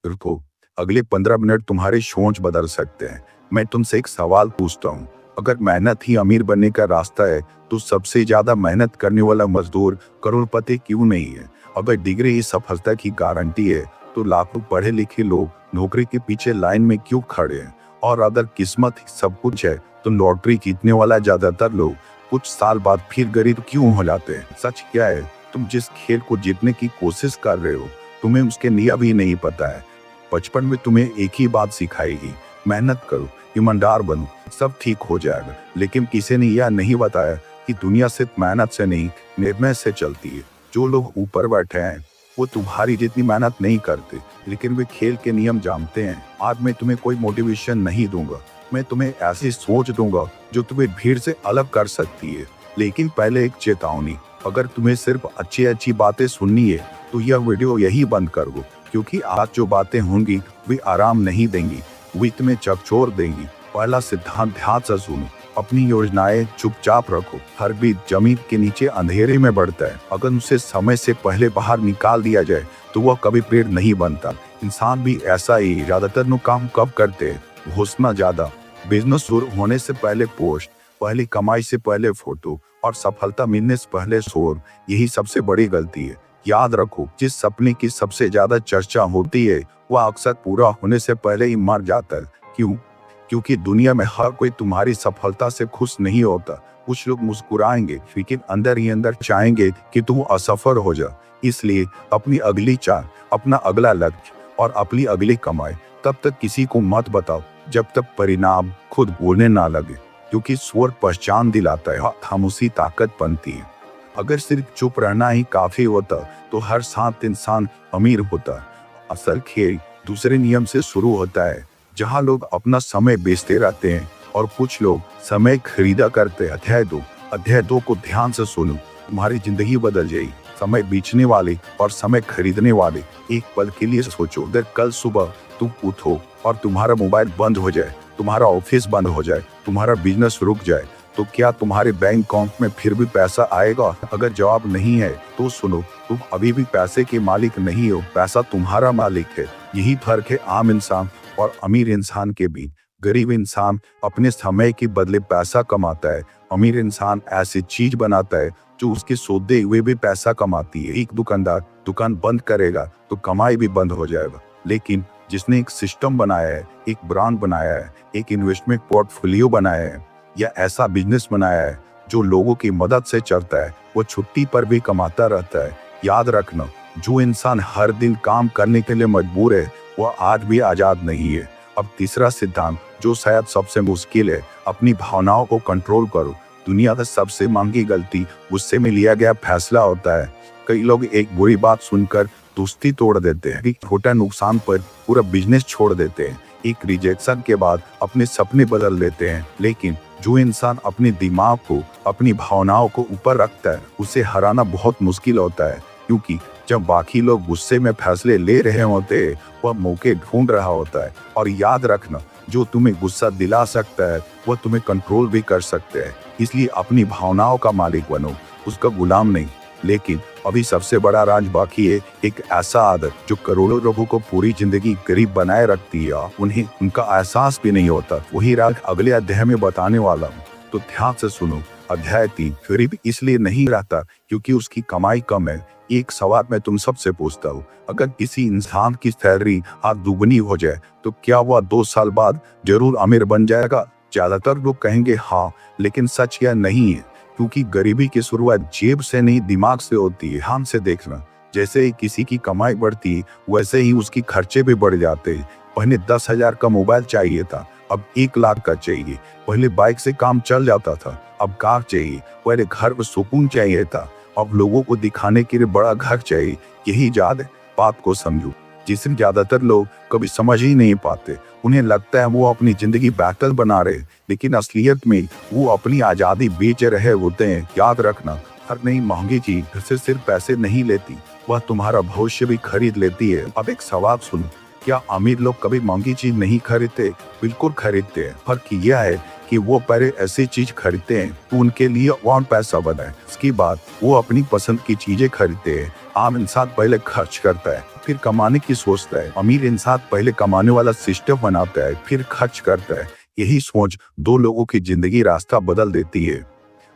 रुको, अगले 15 मिनट तुम्हारी सोच बदल सकते हैं। मैं तुमसे एक सवाल पूछता हूँ, अगर मेहनत ही अमीर बनने का रास्ता है, तो सबसे ज्यादा मेहनत करने वाला मजदूर करोड़पति क्यों नहीं है? अगर डिग्री ही सफलता की गारंटी है, तो लाखों पढ़े लिखे लोग नौकरी के पीछे लाइन में क्यों खड़े हैं? और अगर किस्मत ही सब कुछ है, तो लॉटरी जीतने वाला ज्यादातर लोग कुछ साल बाद फिर गरीब क्यों हो जाते हैं? सच क्या है? तुम जिस खेल को जीतने की कोशिश कर रहे हो, तुम्हें उसके नियम ही नहीं पता है। बचपन में तुम्हें एक ही बात सिखाएगी, मेहनत करो, ईमानदार बनो, सब ठीक हो जाएगा। लेकिन किसी ने यह नहीं बताया कि दुनिया सिर्फ मेहनत से नहीं, निर्णय से चलती है। जो लोग ऊपर बैठे हैं, वो तुम्हारी जितनी मेहनत नहीं करते, लेकिन वे खेल के नियम जानते हैं। आज मैं तुम्हें कोई मोटिवेशन नहीं दूंगा, मैं तुम्हें ऐसी सोच दूंगा जो तुम्हें भीड़ से अलग कर सकती है। लेकिन पहले एक चेतावनी, अगर तुम्हें सिर्फ अच्छी अच्छी बातें सुननी है, तो यह वीडियो यही बंद कर दो, क्योंकि आज जो बातें होंगी वे आराम नहीं देंगी, वे तुम्हें झकझोर देंगी। पहला सिद्धांत ध्यान से सुनो, अपनी योजनाएं चुपचाप रखो। हर बीज जमीन के नीचे अंधेरे में बढ़ता है, अगर उसे समय से पहले बाहर निकाल दिया जाए तो वह कभी पेड़ नहीं बनता। इंसान भी ऐसा ही, ज्यादातर लोग काम कब करते हैं? घोषणा ज्यादा, बिजनेस शुरू होने से पहले पोस्ट, पहली कमाई से पहले फोटो, और सफलता मिलने से पहले शोर। यही सबसे बड़ी गलती है। याद रखो, जिस सपने की सबसे ज्यादा चर्चा होती है, वह अक्सर पूरा होने से पहले ही मर जाता है। क्यों? क्योंकि दुनिया में हर कोई तुम्हारी सफलता से खुश नहीं होता। कुछ लोग मुस्कुराएंगे, लेकिन अंदर ही अंदर चाहेंगे कि तुम असफल हो जा। इसलिए अपनी अगली चाल, अपना अगला लक्ष्य और अपनी अगली कमाई तब तक किसी को मत बताओ जब तक परिणाम खुद बोलने ना लगे, क्योंकि स्वर पहचान दिलाता है, खामोशी ताकत बनती है। अगर सिर्फ चुप रहना ही काफी होता, तो हर 7 इंसान अमीर होता। असल खेल दूसरे नियम से शुरू होता है, जहां लोग अपना समय बेचते रहते हैं और कुछ लोग समय खरीदा करते हैं। अध्याय 2 को ध्यान से सुनो, तुम्हारी जिंदगी बदल जाएगी। समय बेचने वाले और समय खरीदने वाले, एक पल के लिए सोचो, अगर कल सुबह तुम उठो और तुम्हारा मोबाइल बंद हो जाए, तुम्हारा ऑफिस बंद हो जाए, तुम्हारा बिजनेस रुक जाए, तो क्या तुम्हारे बैंक अकाउंट में फिर भी पैसा आएगा? अगर जवाब नहीं है, तो सुनो, तुम अभी भी पैसे के मालिक नहीं हो, पैसा तुम्हारा मालिक है। यही फर्क है आम इंसान और अमीर इंसान के बीच। गरीब इंसान अपने समय के बदले पैसा कमाता है, अमीर इंसान ऐसी चीज बनाता है जो उसके सौदे हुए भी पैसा कमाती है। एक दुकानदार दुकान बंद करेगा तो कमाई भी बंद हो जाएगा, लेकिन जिसने एक सिस्टम बनाया है, एक ब्रांड बनाया है, एक इन्वेस्टमेंट पोर्टफोलियो बनाया है, या ऐसा बिजनेस बनाया है जो लोगों की मदद से चलता है, वो छुट्टी पर भी कमाता रहता है। याद रखना, जो इंसान हर दिन काम करने के लिए मजबूर है, वह आज भी आजाद नहीं है। अब तीसरा सिद्धांत, जो शायद सबसे मुश्किल है, अपनी भावनाओं को कंट्रोल करो। दुनिया का सबसे महंगी गलती गुस्से में लिया गया फैसला होता है। कई लोग एक बुरी बात सुनकर दोस्ती तोड़ देते हैं, एक छोटा नुकसान पर पूरा बिजनेस छोड़ देते हैं, एक रिजेक्शन के बाद अपने सपने बदल लेते हैं। लेकिन जो इंसान अपने दिमाग को, अपनी भावनाओं को ऊपर रखता है, उसे हराना बहुत मुश्किल होता है, क्योंकि जब बाकी लोग गुस्से में फैसले ले रहे होते हैं, वह मौके ढूंढ रहा होता है। और याद रखना, जो तुम्हें गुस्सा दिला सकता है, वह तुम्हें कंट्रोल भी कर सकते हैं। इसलिए अपनी भावनाओं का मालिक बनो, उसका गुलाम नहीं। लेकिन अभी सबसे बड़ा राज बाकी है, एक ऐसा आदत जो करोड़ों लोगों को पूरी जिंदगी गरीब बनाए रखती है, उन्हें उनका एहसास भी नहीं होता। वही राज अगले अध्याय में बताने वाला हूँ, तो ध्यान से सुनो। अध्याय 3, गरीब इसलिए नहीं रहता क्योंकि उसकी कमाई कम है। एक सवाल मैं तुम सबसे पूछता हूँ, अगर किसी इंसान की सैलरी आज दुगनी हो जाए, तो क्या वह 2 साल बाद जरूर अमीर बन जाएगा? ज्यादातर लोग कहेंगे हाँ, लेकिन सच यह नहीं है, क्योंकि गरीबी की शुरुआत जेब से नहीं, दिमाग से होती है। ध्यान से देखना, जैसे ही किसी की कमाई बढ़ती, वैसे ही उसकी खर्चे भी बढ़ जाते। पहले 10,000 का मोबाइल चाहिए था, अब 1 लाख का चाहिए। पहले बाइक से काम चल जाता था, अब कार चाहिए। पहले घर में सुकून चाहिए था, अब लोगों को दिखाने के लिए बड़ा घर चाहिए। यही याद बात को समझो, जिसे ज्यादातर लोग कभी समझ ही नहीं पाते। उन्हें लगता है वो अपनी जिंदगी बेहतर बना रहे, लेकिन असलियत में वो अपनी आजादी बेच रहे होते हैं। याद रखना, हर नई महंगी चीज घर से सिर्फ पैसे नहीं लेती, वह तुम्हारा भविष्य भी खरीद लेती है। अब एक सवाल सुनो, क्या अमीर लोग कभी महंगी चीज नहीं खरीदते? बिल्कुल खरीदते हैं। फर्क यह है कि वो पहले ऐसी चीज खरीदते हैं तो उनके लिए और पैसा बनाए, इसके बाद वो अपनी पसंद की चीजें खरीदते हैं। आम इंसान पहले खर्च करता है, फिर कमाने की सोचता है। अमीर इंसान पहले कमाने वाला सिस्टम बनाता है, फिर खर्च करता है। यही सोच दो लोगों की जिंदगी रास्ता बदल देती है।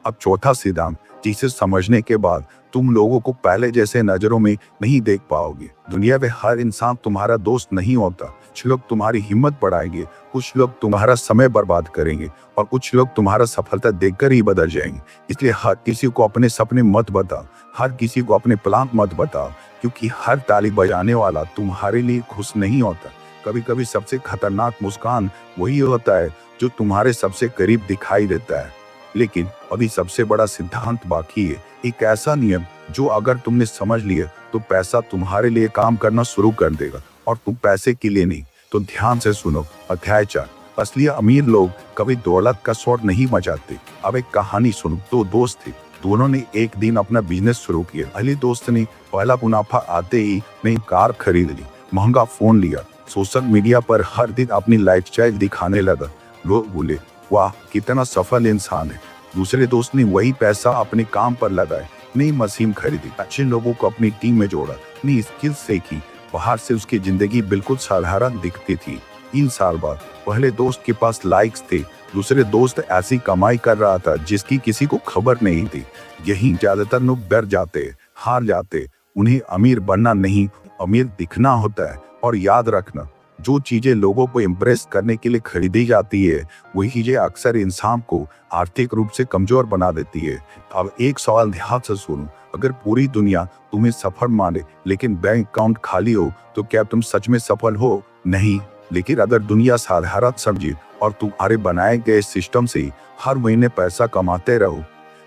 अब चौथा सिद्धांत, जिसे समझने के बाद तुम लोगों को पहले जैसे नजरों में नहीं देख पाओगे। दुनिया में हर इंसान तुम्हारा दोस्त नहीं होता। कुछ लोग तुम्हारी हिम्मत बढ़ाएंगे, कुछ लोग तुम्हारा समय बर्बाद करेंगे और कुछ लोग तुम्हारा सफलता देखकर ही बदल जाएंगे। इसलिए हर किसी को अपने सपने मत बताओ, हर किसी को अपने प्लान मत बताओ, क्योंकि हर ताली बजाने वाला तुम्हारे लिए खुश नहीं होता। कभी कभी सबसे खतरनाक मुस्कान वही होता है जो तुम्हारे सबसे करीब दिखाई देता है। लेकिन अभी सबसे बड़ा सिद्धांत बाकी है, एक ऐसा नियम जो अगर तुमने समझ लिया तो पैसा तुम्हारे लिए काम करना शुरू कर देगा और तुम पैसे के लिए नहीं। तो ध्यान से सुनो। अध्याय 4, असली अमीर लोग कभी दौलत का शोर नहीं मचाते। अब एक कहानी सुनो। दो दोस्त थे, दोनों ने एक दिन अपना बिजनेस शुरू किया। पहले दोस्त ने पहला मुनाफा आते ही नई कार खरीद ली, महंगा फोन लिया, सोशल मीडिया पर हर दिन अपनी लाइफस्टाइल दिखाने लगा। लोग बोले, वाह कितना सफल इंसान है। दूसरे दोस्त ने वही पैसा अपने काम पर लगाए, नई मशीन खरीदी, अच्छे लोगों को अपनी टीम में जोड़ा, नई स्किल्स सीखी। बाहर से उसकी जिंदगी बिल्कुल साधारण दिखती थी। 3 साल बाद पहले दोस्त के पास लाइक्स थे, दूसरे दोस्त ऐसी कमाई कर रहा था जिसकी किसी को खबर नहीं थी। यही ज्यादातर लोग डर जाते, हार जाते। उन्हें अमीर बनना नहीं, अमीर दिखना होता है। और याद रखना, जो चीजें लोगों को इम्प्रेस करने के लिए खरीदी जाती है वही चीजें अक्सर इंसान को आर्थिक रूप से कमजोर बना देती है। अब एक सवाल ध्यान से सुनो, अगर पूरी दुनिया तुम्हें सफल माने लेकिन बैंक अकाउंट खाली हो तो क्या तुम सच में सफल हो? नहीं। लेकिन अगर दुनिया साधारण समझे और तुम्हारे बनाए गए सिस्टम से हर महीने पैसा कमाते रहो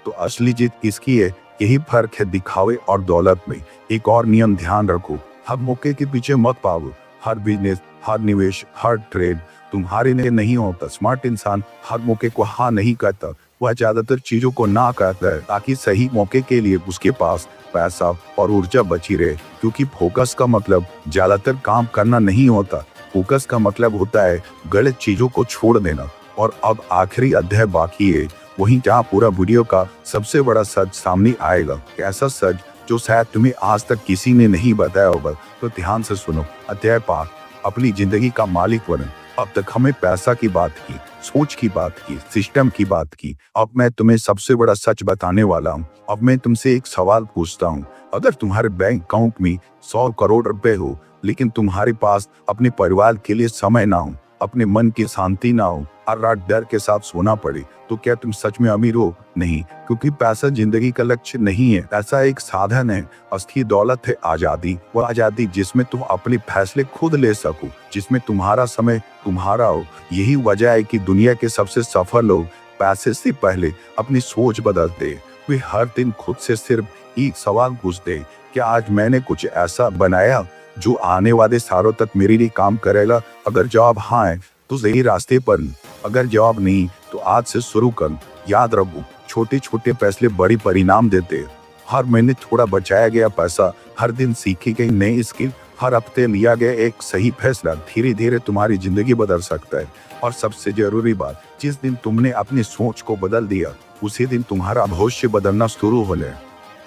तो असली जीत किसकी है? यही फर्क है दिखावे और दौलत में। एक और नियम ध्यान रखो, हर मौके के पीछे मत भागो। हर बिजनेस, हर निवेश, हर ट्रेड तुम्हारे लिए नहीं होता। स्मार्ट इंसान हर मौके को हाँ नहीं कहता, वह ज्यादातर चीजों को ना कहता है ताकि सही मौके के लिए उसके पास पैसा और ऊर्जा बची रहे। क्योंकि फोकस का मतलब ज्यादातर काम करना नहीं होता, फोकस का मतलब होता है गलत चीजों को छोड़ देना। और अब आखिरी अध्याय बाकी है, वहीं जहाँ पूरा वीडियो का सबसे बड़ा सच सामने आएगा। ऐसा सच जो शायद तुम्हें आज तक किसी ने नहीं बताया होगा। तो ध्यान से सुनो। अध्याय 5, अपनी जिंदगी का मालिक बनो। अब तक हमें पैसा की बात की, सोच की बात की, सिस्टम की बात की। अब मैं तुम्हें सबसे बड़ा सच बताने वाला हूँ। अब मैं तुमसे एक सवाल पूछता हूँ, अगर तुम्हारे बैंक अकाउंट में 100 करोड़ रुपए हो लेकिन तुम्हारे पास अपने परिवार के लिए समय ना हो, अपने मन की शांति ना हो, हर रात डर के साथ सोना पड़े, तो क्या तुम सच में अमीर हो? नहीं, क्योंकि पैसा जिंदगी का लक्ष्य नहीं है। पैसा एक साधन है। असली दौलत है आजादी। वो आजादी जिसमें तुम अपने फैसले खुद ले सको, जिसमें तुम्हारा समय तुम्हारा हो। यही वजह है कि दुनिया के सबसे सफल लोग पैसे से पहले अपनी सोच बदलते। वे हर दिन खुद से सिर्फ एक सवाल पूछते, क्या आज मैंने कुछ ऐसा बनाया जो आने वाले सालों तक मेरे लिए काम करेगा? अगर जवाब हाँ है तो सही रास्ते पर, अगर जवाब नहीं तो आज से शुरू कर। याद रखो, छोटे छोटे फैसले बड़ी परिणाम देते हैं। हर महीने थोड़ा बचाया गया पैसा, हर दिन सीखी गई नई स्किल, हर हफ्ते लिया गया एक सही फैसला धीरे धीरे तुम्हारी जिंदगी बदल सकता है। और सबसे जरूरी बात, जिस दिन तुमने अपनी सोच को बदल दिया उसी दिन तुम्हारा भविष्य बदलना शुरू हो जाए।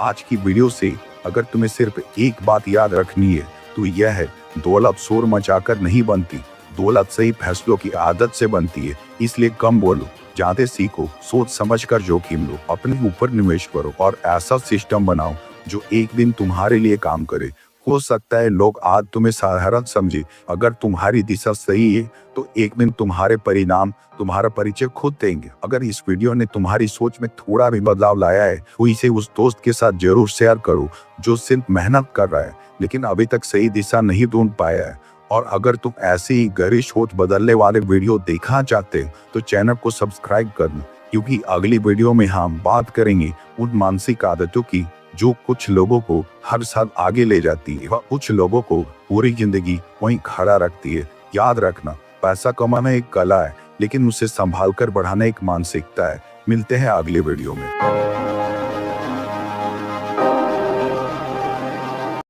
आज की वीडियो से अगर तुम्हें सिर्फ एक बात याद रखनी है तो यह है, दौलत शोर मचाकर नहीं बनती, दौलत सही फैसलों की आदत से बनती है। इसलिए कम बोलो, ज्यादा सीखो, सोच समझकर जोखिम लो, अपने ऊपर निवेश करो और ऐसा सिस्टम बनाओ जो एक दिन तुम्हारे लिए काम करे। हो सकता है लोग आज तुम्हें साधारण समझे, अगर तुम्हारी दिशा सही है तो एक दिन तुम्हारे परिणाम तुम्हारा परिचय खुद देंगे। अगर इस वीडियो ने तुम्हारी सोच में थोड़ा भी बदलाव लाया है तो इसे उस दोस्त के साथ जरूर शेयर करो जो सिर्फ मेहनत कर रहा है लेकिन अभी तक सही दिशा नहीं ढूंढ पाया है। और अगर तुम ऐसे ही गहरी सोच बदलने वाले वीडियो देखना चाहते हो तो चैनल को सब्सक्राइब कर लो, क्योंकि अगली वीडियो में हम बात करेंगे उन मानसिक आदतों की जो कुछ लोगों को हर साल आगे ले जाती है व कुछ लोगों को पूरी जिंदगी वहीं खड़ा रखती है। याद रखना, पैसा कमाना एक कला है लेकिन उसे संभाल कर बढ़ाना एक मानसिकता है। मिलते हैं अगले वीडियो में।